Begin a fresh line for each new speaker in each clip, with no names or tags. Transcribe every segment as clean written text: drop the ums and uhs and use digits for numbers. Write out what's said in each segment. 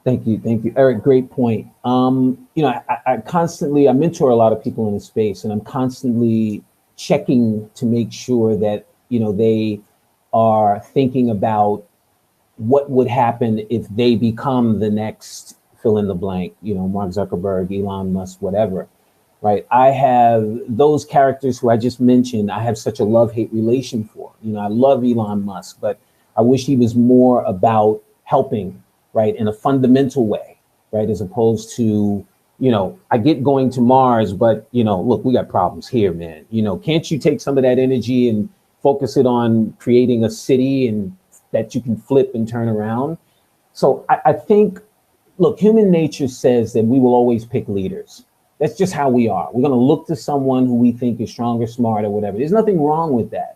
Thank you, Eric. Great point. I mentor a lot of people in the space, and I'm constantly checking to make sure that they are thinking about what would happen if they become the next fill in the blank. Mark Zuckerberg, Elon Musk, whatever. Right? I have those characters who I just mentioned. I have such a love-hate relation for. I love Elon Musk, but I wish he was more about helping, right, in a fundamental way, right, as opposed to, I get going to Mars, but look, we got problems here, man. Can't you take some of that energy and focus it on creating a city and that you can flip and turn around? So I think, look, human nature says that we will always pick leaders. That's just how we are. We're going to look to someone who we think is stronger, smarter, whatever. There's nothing wrong with that.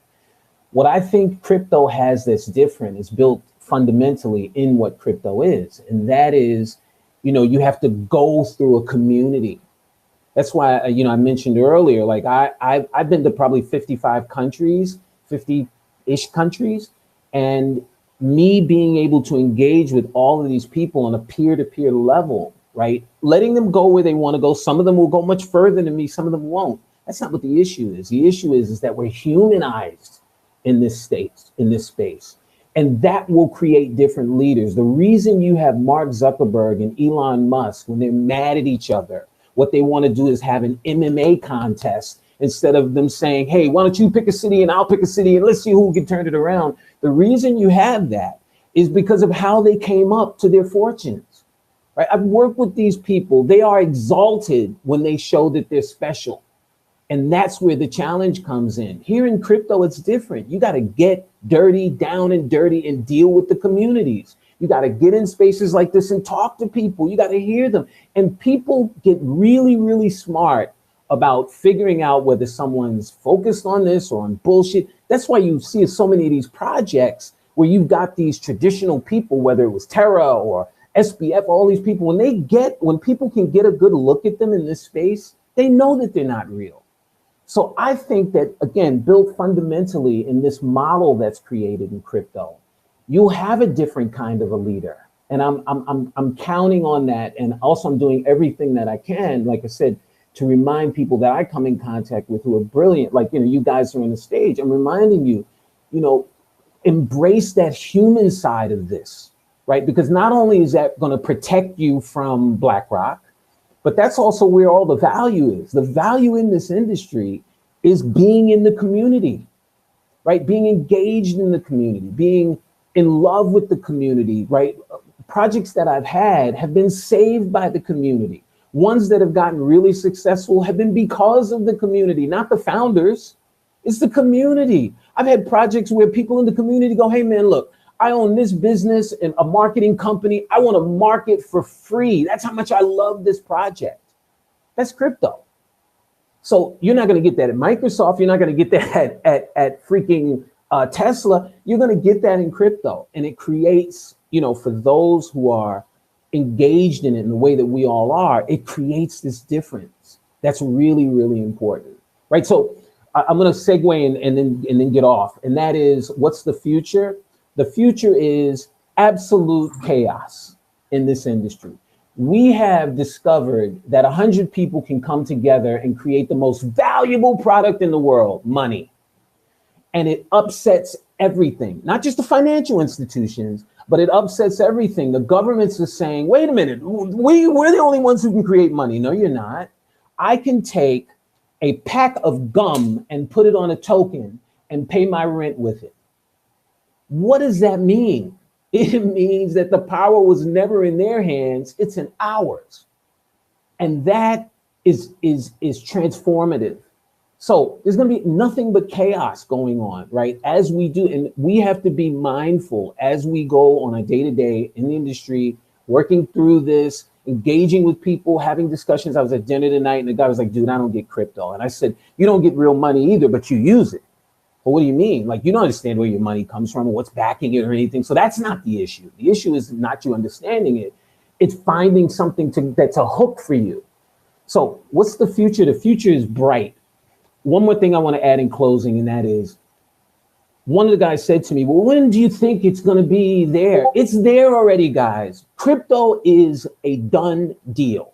What I think crypto has that's different is built fundamentally in what crypto is. And that is, you have to go through a community. That's why, I mentioned earlier, like I've been to probably 55 countries, 50-ish countries. And me being able to engage with all of these people on a peer-to-peer level, right? Letting them go where they want to go. Some of them will go much further than me. Some of them won't. That's not what the issue is. The issue is that we're humanized in this space. And that will create different leaders. The reason you have Mark Zuckerberg and Elon Musk, when they're mad at each other, what they want to do is have an MMA contest instead of them saying, hey, why don't you pick a city and I'll pick a city and let's see who can turn it around. The reason you have that is because of how they came up to their fortunes, right? I've worked with these people. They are exalted when they show that they're special. And that's where the challenge comes in. Here in crypto, it's different. You got to get dirty, down and dirty, and deal with the communities. You got to get in spaces like this and talk to people. You got to hear them. And people get really, really smart about figuring out whether someone's focused on this or on bullshit. That's why you see so many of these projects where you've got these traditional people, whether it was Terra or SBF, all these people, when people can get a good look at them in this space, they know that they're not real. So I think that, again, built fundamentally in this model that's created in crypto, you'll have a different kind of a leader. And I'm counting on that. And also I'm doing everything that I can, like I said, to remind people that I come in contact with who are brilliant. Like, you guys are on the stage. I'm reminding you, embrace that human side of this, right? Because not only is that going to protect you from BlackRock, but that's also where all the value is. The value in this industry is being in the community, right? Being engaged in the community, being in love with the community, right? Projects that I've had have been saved by the community. Ones that have gotten really successful have been because of the community, not the founders. It's the community. I've had projects where people in the community go, hey man, look, I own this business and a marketing company. I want to market for free. That's how much I love this project. That's crypto. So you're not going to get that at Microsoft. You're not going to get that at freaking Tesla. You're going to get that in crypto. And it creates, for those who are engaged in it in the way that we all are, it creates this difference. That's really, really important. Right. So I'm going to segue and then get off. And that is, what's the future? The future is absolute chaos in this industry. We have discovered that 100 people can come together and create the most valuable product in the world, money. And it upsets everything, not just the financial institutions, but it upsets everything. The governments are saying, wait a minute, we're the only ones who can create money. No, you're not. I can take a pack of gum and put it on a token and pay my rent with it. What does that mean? It means that the power was never in their hands, it's in ours. And that is transformative. So there's going to be nothing but chaos going on, right? As we do, and we have to be mindful as we go on a day-to-day in the industry, working through this, engaging with people, having discussions. I was at dinner tonight and the guy was like, dude, I don't get crypto. And I said, you don't get real money either, but you use it. Well, what do you mean? Like, you don't understand where your money comes from or what's backing it or anything. So that's not the issue. The issue is not you understanding it. It's finding something that's a hook for you. So what's the future? The future is bright. One more thing I want to add in closing, and that is One of the guys said to me, well, when do you think it's going to be there? It's there already, guys. Crypto is a done deal.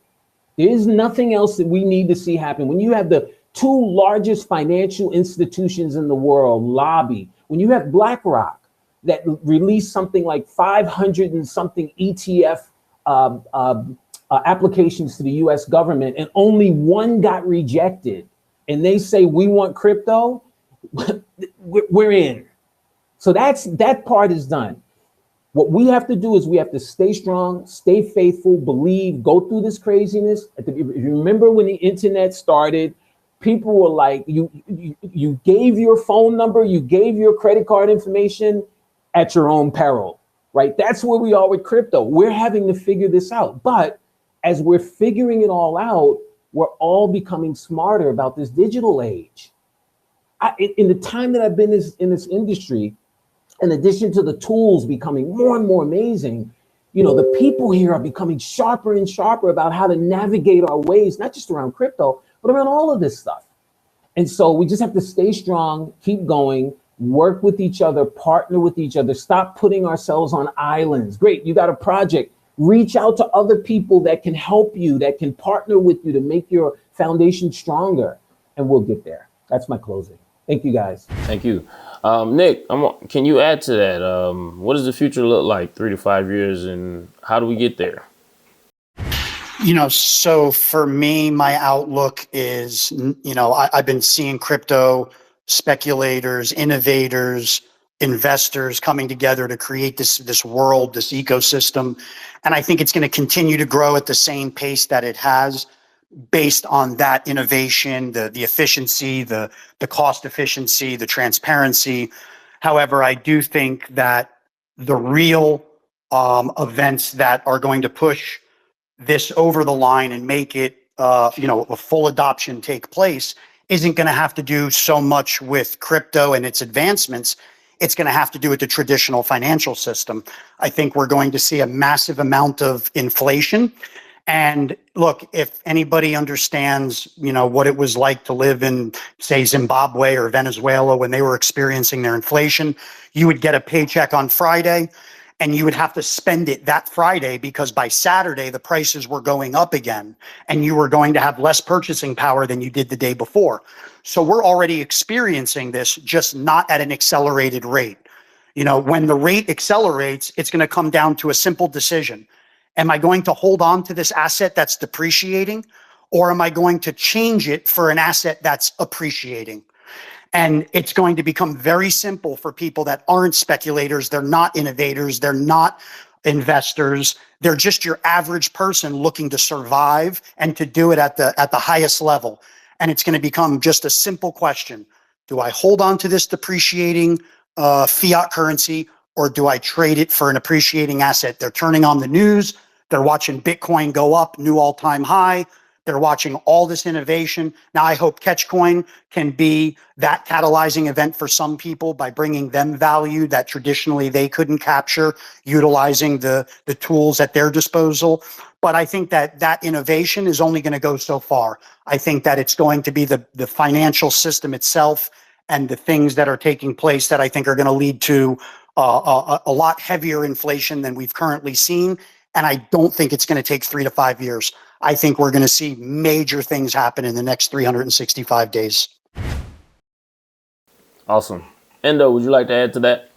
There is nothing else that we need to see happen. When you have the two largest financial institutions in the world lobby, when you have BlackRock that released something like 500 and something ETF applications to the US government, and only one got rejected, and they say, we want crypto, we're in. So that part is done. What we have to do is we have to stay strong, stay faithful, believe, go through this craziness. If you remember when the internet started, people were like, you gave your phone number, you gave your credit card information at your own peril, right? That's where we are with crypto. We're having to figure this out. But as we're figuring it all out, we're all becoming smarter about this digital age. In the time that I've been in this industry, in addition to the tools becoming more and more amazing, the people here are becoming sharper and sharper about how to navigate our ways, not just around crypto, but around all of this stuff. And so we just have to stay strong, keep going, work with each other, partner with each other, stop putting ourselves on islands. Great, you got a project. Reach out to other people that can help you, that can partner with you to make your foundation stronger, and we'll get there. That's my closing. Thank you, guys.
Thank you. Nick, can you add to that? What does the future look like 3 to 5 years, and how do we get there?
So for me, my outlook is, I've been seeing crypto speculators, innovators, investors coming together to create this world, this ecosystem. And I think it's going to continue to grow at the same pace that it has, based on that innovation, the efficiency, the cost efficiency, the transparency. However, I do think that the real events that are going to push this over the line and make it, a full adoption take place isn't going to have to do so much with crypto and its advancements. It's going to have to do with the traditional financial system. I think we're going to see a massive amount of inflation. And look, if anybody understands, what it was like to live in, say, Zimbabwe or Venezuela when they were experiencing their inflation, you would get a paycheck on Friday and you would have to spend it that Friday because by Saturday, the prices were going up again and you were going to have less purchasing power than you did the day before. So we're already experiencing this, just not at an accelerated rate. When the rate accelerates, it's going to come down to a simple decision. Am I going to hold on to this asset that's depreciating, or am I going to change it for an asset that's appreciating? And it's going to become very simple for people that aren't speculators. They're not innovators. They're not investors. They're just your average person looking to survive and to do it at the highest level. And it's going to become just a simple question. Do I hold on to this depreciating fiat currency, or do I trade it for an appreciating asset? They're turning on the news. They're watching Bitcoin go up, new all-time high. They're watching all this innovation. Now, I hope catchcoin can be that catalyzing event for some people by bringing them value that traditionally they couldn't capture, utilizing the tools at their disposal. But I think that innovation is only going to go so far. I think that it's going to be the financial system itself and the things that are taking place that I think are going to lead to a lot heavier inflation than we've currently seen. And I don't think it's going to take 3 to 5 years. I think we're going to see major things happen in the next 365 days.
Awesome. Endo, would you like to add to that?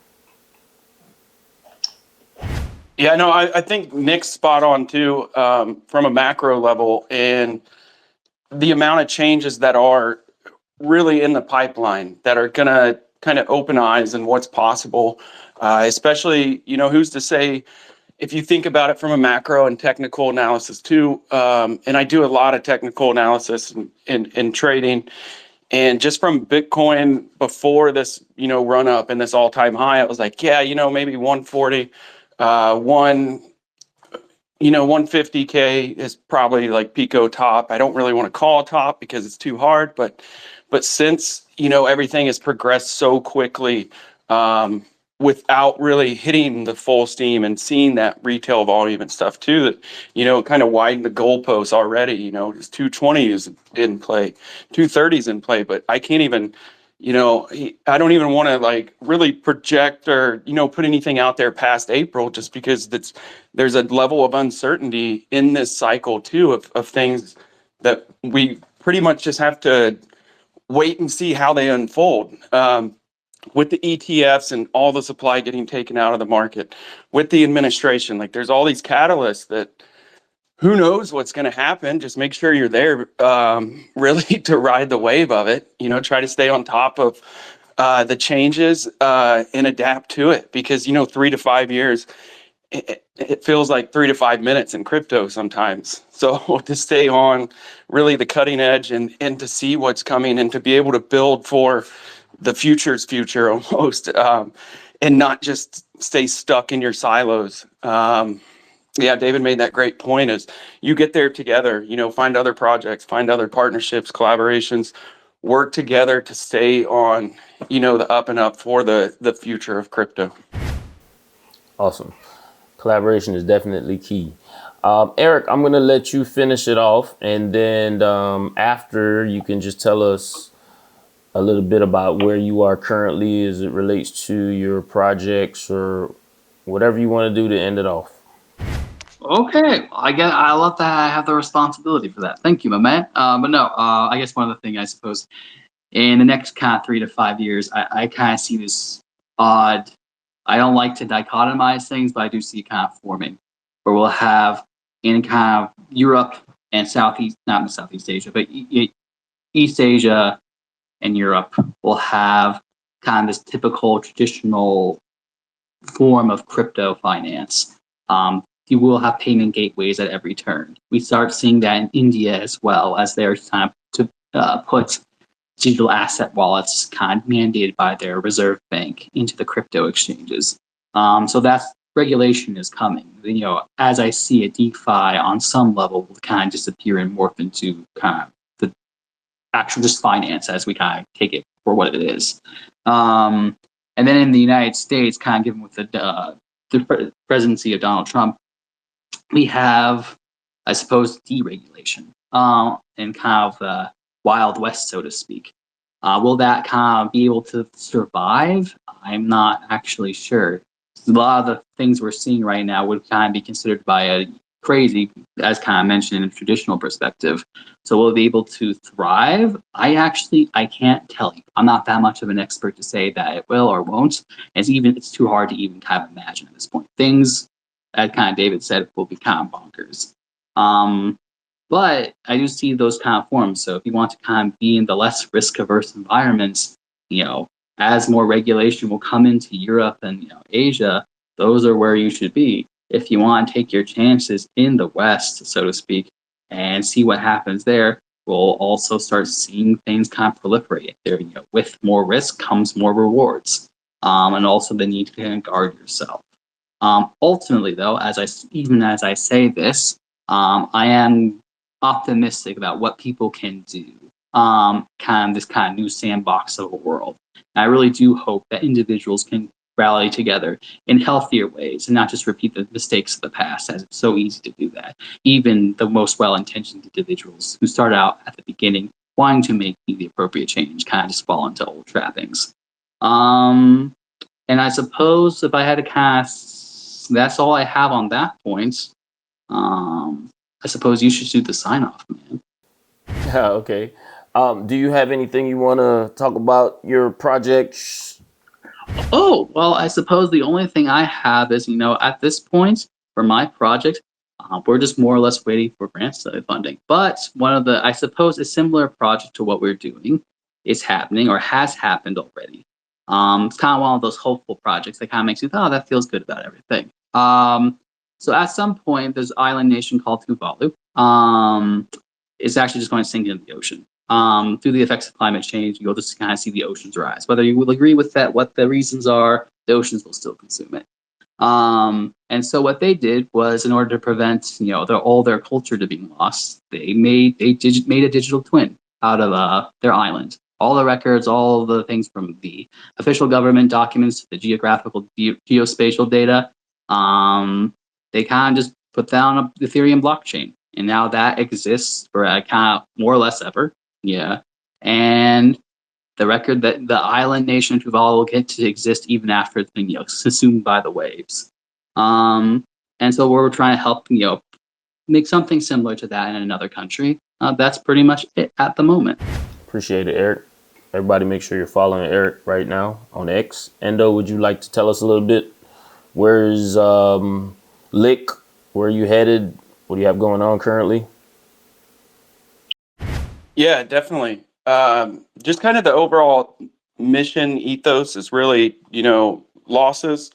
Yeah, no, I think Nick's spot on too, from a macro level, and the amount of changes that are really in the pipeline that are going to kind of open eyes and what's possible, especially, who's to say, if you think about it from a macro and technical analysis too, and I do a lot of technical analysis in trading, and just from Bitcoin before this, run up and this all-time high, I was like, yeah, maybe 140, 150K is probably like Pico top. I don't really want to call a top because it's too hard, but since, everything has progressed so quickly, without really hitting the full steam and seeing that retail volume and stuff too, that, kind of widened the goalposts already, 220 is in play, 230 is in play, but I can't even, I don't even want to like really project or, put anything out there past April, just because there's a level of uncertainty in this cycle too, of things that we pretty much just have to wait and see how they unfold. With the ETFs and all the supply getting taken out of the market, with the administration, like there's all these catalysts that who knows what's going to happen. Just make sure you're there, really to ride the wave of it. Try to stay on top of the changes and adapt to it, because 3 to 5 years, it feels like 3 to 5 minutes in crypto sometimes. So to stay on really the cutting edge and to see what's coming and to be able to build for the future's future almost, and not just stay stuck in your silos. Yeah, David made that great point, is you get there together, find other projects, find other partnerships, collaborations, work together to stay on, the up and up for the future of crypto.
Awesome. Collaboration is definitely key. Eric, I'm going to let you finish it off, and then after, you can just tell us a little bit about where you are currently as it relates to your projects, or whatever you want to do to end it off.
Okay, I love that I have the responsibility for that. Thank you, my man. But no, I guess one of the things, I suppose, in the next kind of 3 to 5 years, I kind of see this odd. I don't like to dichotomize things, but I do see it kind of forming, where we'll have in kind of Europe and not in Southeast Asia, but East Asia and Europe will have kind of this typical traditional form of crypto finance. You will have payment gateways at every turn. We start seeing that in India as well, as they're trying to put digital asset wallets kind of mandated by their reserve bank into the crypto exchanges. So that's regulation is coming. As I see it, DeFi on some level will kind of disappear and morph into kind of the actual just finance as we kind of take it for what it is. And then in the United States, kind of given with the presidency of Donald Trump, we have, I suppose, deregulation and kind of the Wild West, so to speak. Will that kind of be able to survive? I'm not actually sure. A lot of the things we're seeing right now would kind of be considered by a crazy, as kind of mentioned in a traditional perspective. So will it be able to thrive? I can't tell you. I'm not that much of an expert to say that it will or won't. It's too hard to even kind of imagine at this point. Things, as kind of David said, will be kind of bonkers. But I do see those kind of forms. So if you want to kind of be in the less risk-averse environments, as more regulation will come into Europe and Asia, those are where you should be. If you want to take your chances in the West, so to speak, and see what happens there, we'll also start seeing things kind of proliferate. There, with more risk comes more rewards, and also the need to kind of guard yourself. Ultimately, though, even as I say this, I am optimistic about what people can do. This kind of new sandbox of a world. And I really do hope that individuals can rally together in healthier ways and not just repeat the mistakes of the past, as it's so easy to do that. Even the most well-intentioned individuals who start out at the beginning wanting to make the appropriate change kind of just fall into old trappings. And I suppose if I had to that's all I have on that point. I suppose you should do the sign-off, man.
Yeah, okay. Do you have anything you want to talk about your projects?
Oh, well, I suppose the only thing I have is, at this point for my project, we're just more or less waiting for grant funding. But I suppose a similar project to what we're doing is happening or has happened already. It's kind of one of those hopeful projects that kind of makes you think, oh, that feels good about everything. So at some point, there's an island nation called Tuvalu. It's actually just going to sink into the ocean. Through the effects of climate change, you'll just kind of see the oceans rise. Whether you will agree with that, what the reasons are, the oceans will still consume it. And so what they did was, in order to prevent, all their culture to being lost, they made a digital twin out of their island. All the records, all the things from the official government documents to the geographical geospatial data, they kind of just put that on the Ethereum blockchain. And now that exists for kind of more or less ever. Yeah. And the record that the island nation of Tuvalu will get to exist even after it's been, consumed by the waves. And so we're trying to help, make something similar to that in another country. That's pretty much it at the moment.
Appreciate it, Eric. Everybody make sure you're following Eric right now on X. Endo, would you like to tell us a little bit? Where's Lick? Where are you headed? What do you have going on currently?
Yeah, definitely. Just kind of the overall mission ethos is really, losses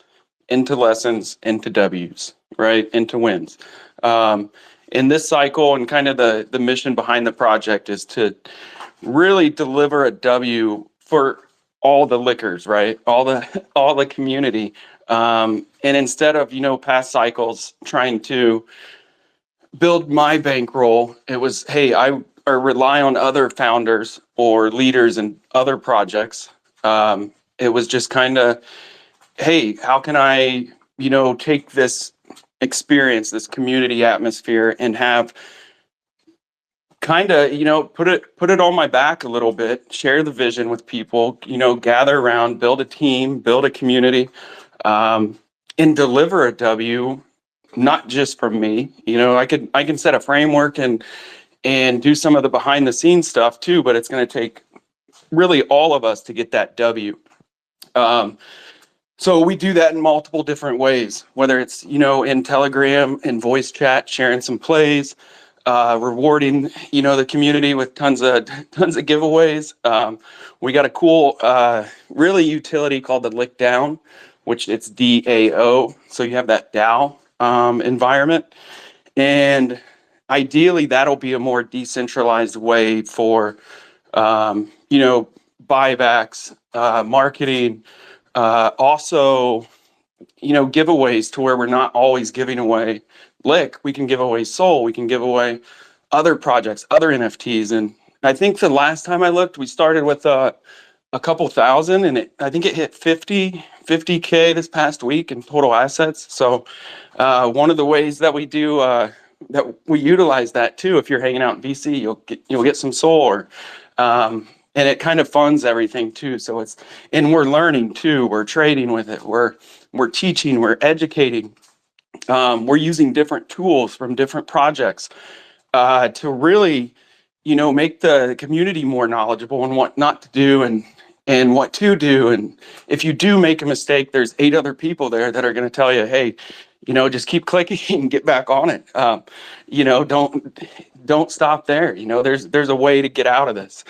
into lessons, into W's, right? Into wins. In this cycle, and kind of the mission behind the project is to really deliver a W for all the liquors, right? All the community. And instead of, past cycles trying to build my bankroll, it was, hey, I rely on other founders or leaders in other projects. It was just kind of, hey, how can I, take this experience, this community atmosphere, and have kind of, put it on my back a little bit, share the vision with people, gather around, build a team, build a community, and deliver a W, not just from me. I can set a framework and do some of the behind the scenes stuff too, but it's going to take really all of us to get that W. So we do that in multiple different ways, whether it's, in Telegram and voice chat, sharing some plays, rewarding, the community with tons of giveaways. We got a cool, really utility called the Lick Down, which it's DAO. So you have that DAO environment. And ideally, that'll be a more decentralized way for, buybacks, marketing, also, giveaways to where we're not always giving away Lick. We can give away Soul. We can give away other projects, other NFTs. And I think the last time I looked, we started with a couple thousand, and I think it hit 50K this past week in total assets. So one of the ways that we do that we utilize that too, if you're hanging out in VC, you'll get some Soul, or and it kind of funds everything too. So and we're learning too. We're trading with it. We're teaching. We're educating. We're using different tools from different projects to really, make the community more knowledgeable on what not to do and what to do. And if you do make a mistake, there's 8 other people there that are going to tell you, hey, just keep clicking and get back on it. Don't stop there. There's a way to get out of this.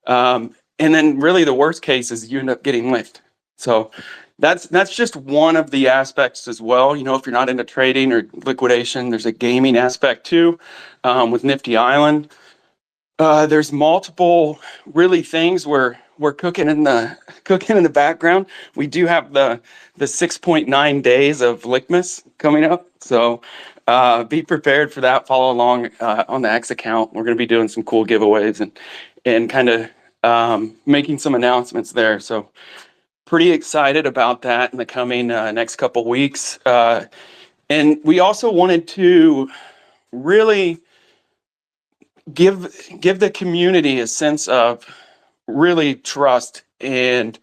And then really the worst case is you end up getting licked. So that's just one of the aspects as well. If you're not into trading or liquidation, there's a gaming aspect too, with Nifty Island. There's multiple really things we're cooking in the background. We do have the 6.9 days of Lickmas coming up. So be prepared for that. Follow along on the X account. We're going to be doing some cool giveaways and kind of making some announcements there. So pretty excited about that in the coming next couple weeks. And we also wanted to really give the community a sense of really trust and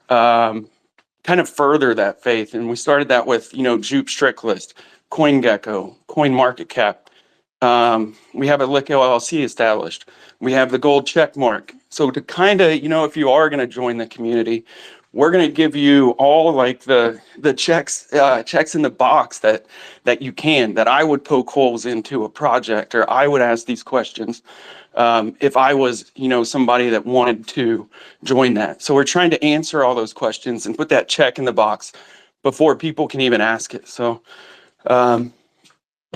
kind of further that faith. And we started that with, Jupe Strictlist, CoinGecko, CoinMarketCap. We have a Lick LLC established. We have the gold check mark. So to kind of, if you are going to join the community, we're going to give you all like the checks in the box that you can, that I would poke holes into a project, or I would ask these questions if I was, somebody that wanted to join that. So we're trying to answer all those questions and put that check in the box before people can even ask it. So yeah,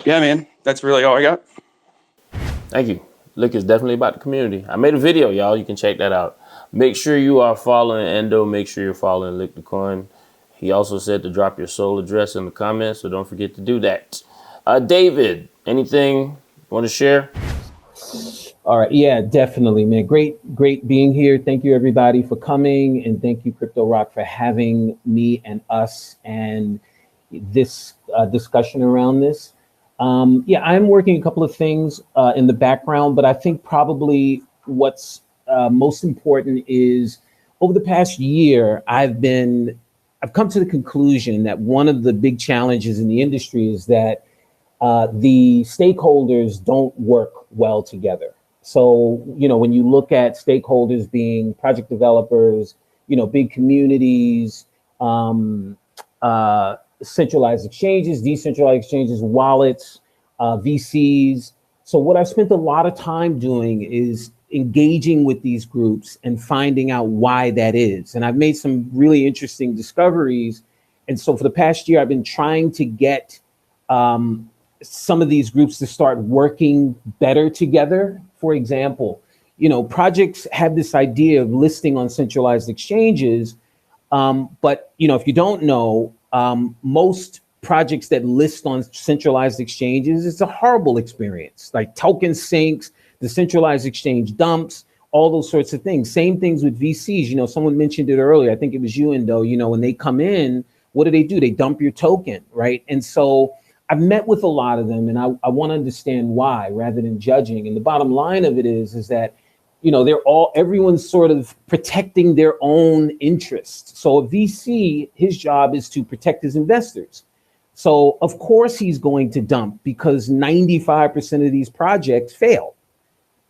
man, that's really all I got.
Thank you. Lick is definitely about the community. I made a video, y'all. You can check that out. Make sure you are following Endo. Make sure you're following LIQQ The Coin. He also said to drop your soul address in the comments, so don't forget to do that. David, anything you want to share?
All right. Yeah, definitely, man. Great being here. Thank you, everybody, for coming. And thank you, Crypto Rock, for having me and us and this discussion around this. Yeah, I'm working a couple of things in the background, but I think probably what's most important is over the past year, I've come to the conclusion that one of the big challenges in the industry is that the stakeholders don't work well together. So, when you look at stakeholders being project developers, big communities, centralized exchanges, decentralized exchanges, wallets, VCs. So what I've spent a lot of time doing is engaging with these groups and finding out why that is. And I've made some really interesting discoveries. And so for the past year, I've been trying to get some of these groups to start working better together. For example, projects have this idea of listing on centralized exchanges. But, if you don't know, most projects that list on centralized exchanges, it's a horrible experience, like token sinks, the centralized exchange dumps, all those sorts of things. Same things with VCs. Someone mentioned it earlier. I think it was you, Indo. When they come in, what do? They dump your token, right? And so I've met with a lot of them, and I want to understand why rather than judging. And the bottom line of it is that, everyone's sort of protecting their own interests. So a VC, his job is to protect his investors. So of course he's going to dump because 95% of these projects fail.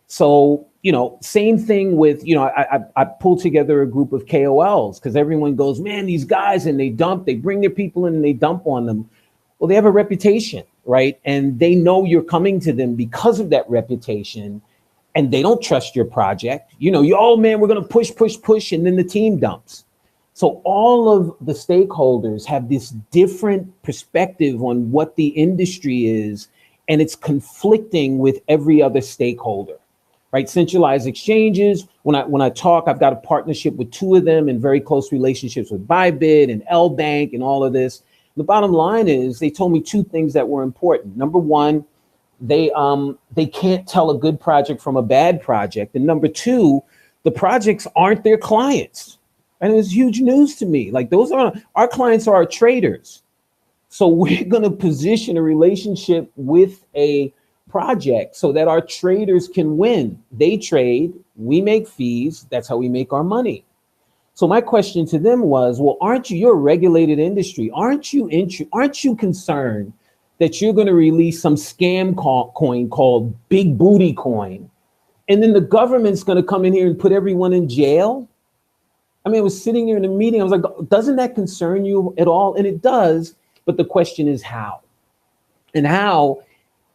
So, same thing with, I pulled together a group of KOLs because everyone goes, man, these guys, and they bring their people in and they dump on them. Well, they have a reputation, right? And they know you're coming to them because of that reputation, and they don't trust your project. Oh man, we're going to push, and then the team dumps. So all of the stakeholders have this different perspective on what the industry is, and it's conflicting with every other stakeholder, right? Centralized exchanges, when I talk, I've got a partnership with two of them and very close relationships with Bybit and L Bank and all of this. The bottom line is they told me two things that were important. Number one, they can't tell a good project from a bad project. And number two, the projects aren't their clients. And it was huge news to me. Like, those are our clients, are our traders. So we're going to position a relationship with a project so that our traders can win. They trade, we make fees. That's how we make our money. So my question to them was, well, you're a regulated industry? Aren't you concerned that you're going to release some scam coin called Big Booty Coin, and then the government's going to come in here and put everyone in jail? I mean, I was sitting here in a meeting. I was like, doesn't that concern you at all? And it does. But the question is how? And how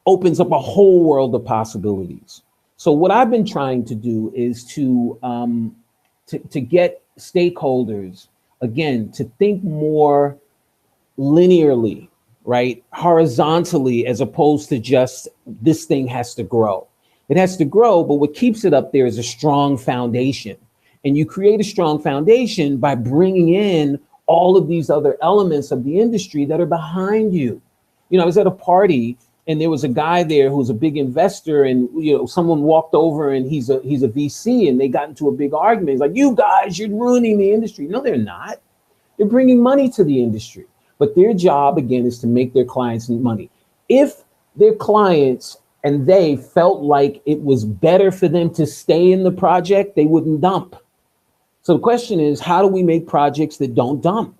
opens up a whole world of possibilities. So what I've been trying to do is to get stakeholders, again, to think more linearly, right? Horizontally, as opposed to just this thing has to grow. It has to grow, but what keeps it up there is a strong foundation. And you create a strong foundation by bringing in all of these other elements of the industry that are behind you. I was at a party and there was a guy there who's a big investor, and someone walked over and he's a VC, and they got into a big argument. He's like, you guys, you're ruining the industry. No, they're not. They're bringing money to the industry. But their job, again, is to make their clients money. If their clients and they felt like it was better for them to stay in the project, they wouldn't dump. So the question is, how do we make projects that don't dump?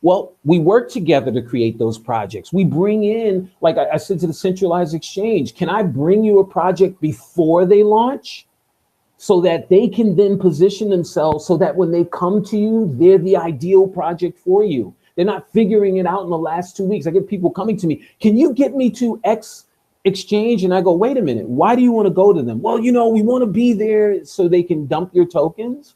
Well, we work together to create those projects. We bring in, like I said to the centralized exchange, can I bring you a project before they launch so that they can then position themselves so that when they come to you, they're the ideal project for you? They're not figuring it out in the last 2 weeks. I get people coming to me, can you get me to X exchange? And I go, wait a minute, why do you want to go to them? Well, we want to be there so they can dump your tokens.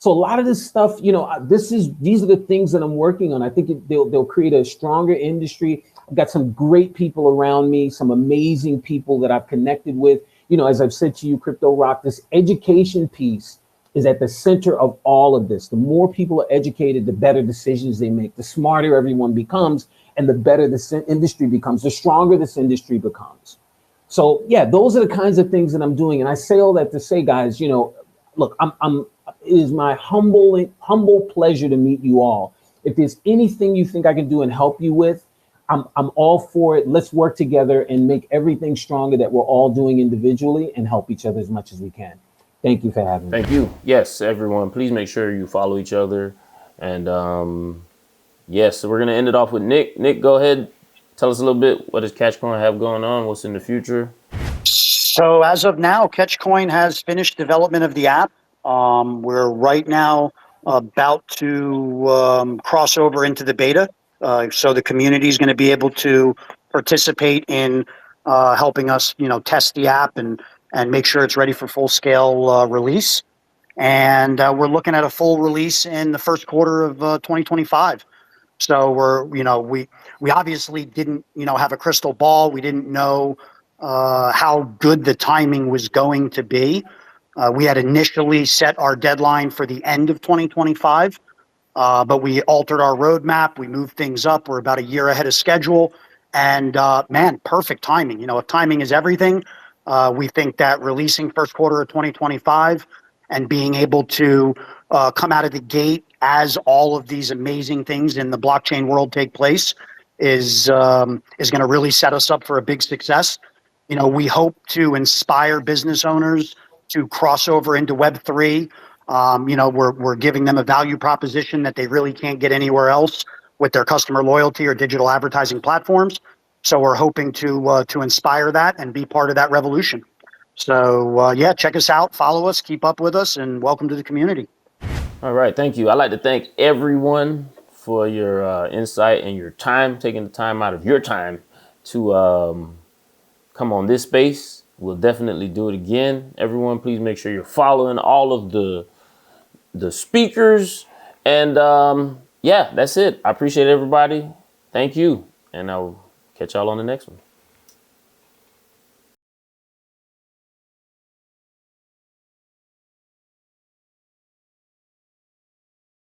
So a lot of this stuff, these are the things that I'm working on. I think they'll create a stronger industry. I've got some great people around me, some amazing people that I've connected with. As I've said to you, Crypto Rock, this education piece is at the center of all of this. The more people are educated, the better decisions they make, the smarter everyone becomes, and the better this industry becomes, the stronger this industry becomes. So yeah, those are the kinds of things that I'm doing. And I say all that to say, guys, look, it is my humble pleasure to meet you all. If there's anything you think I can do and help you with, I'm all for it. Let's work together and make everything stronger that we're all doing individually and help each other as much as we can. Thank you for having me.
Thank you. Yes, everyone, please make sure you follow each other. And yes, so we're going to end it off with Nick. Nick, go ahead. Tell us a little bit. What does catchcoin have going on? What's in the future?
So as of now, catchcoin has finished development of the app. We're right now about to cross over into the beta. So the community is going to be able to participate in helping us, test the app and make sure it's ready for full scale release. And we're looking at a full release in the first quarter of 2025. So we obviously didn't, have a crystal ball. We didn't know how good the timing was going to be. We had initially set our deadline for the end of 2025, but we altered our roadmap. We moved things up. We're about a year ahead of schedule. And man, perfect timing. If timing is everything, we think that releasing first quarter of 2025 and being able to come out of the gate as all of these amazing things in the blockchain world take place is going to really set us up for a big success. We hope to inspire business owners to cross over into Web3. We're giving them a value proposition that they really can't get anywhere else with their customer loyalty or digital advertising platforms. So we're hoping to inspire that and be part of that revolution. So yeah, check us out, follow us, keep up with us, and welcome to the community.
All right. Thank you. I'd like to thank everyone for your insight and your time, taking the time out of your time to come on this space. We'll definitely do it again. Everyone, please make sure you're following all of the speakers. And yeah, that's it. I appreciate everybody. Thank you. And I'll catch y'all on the next one.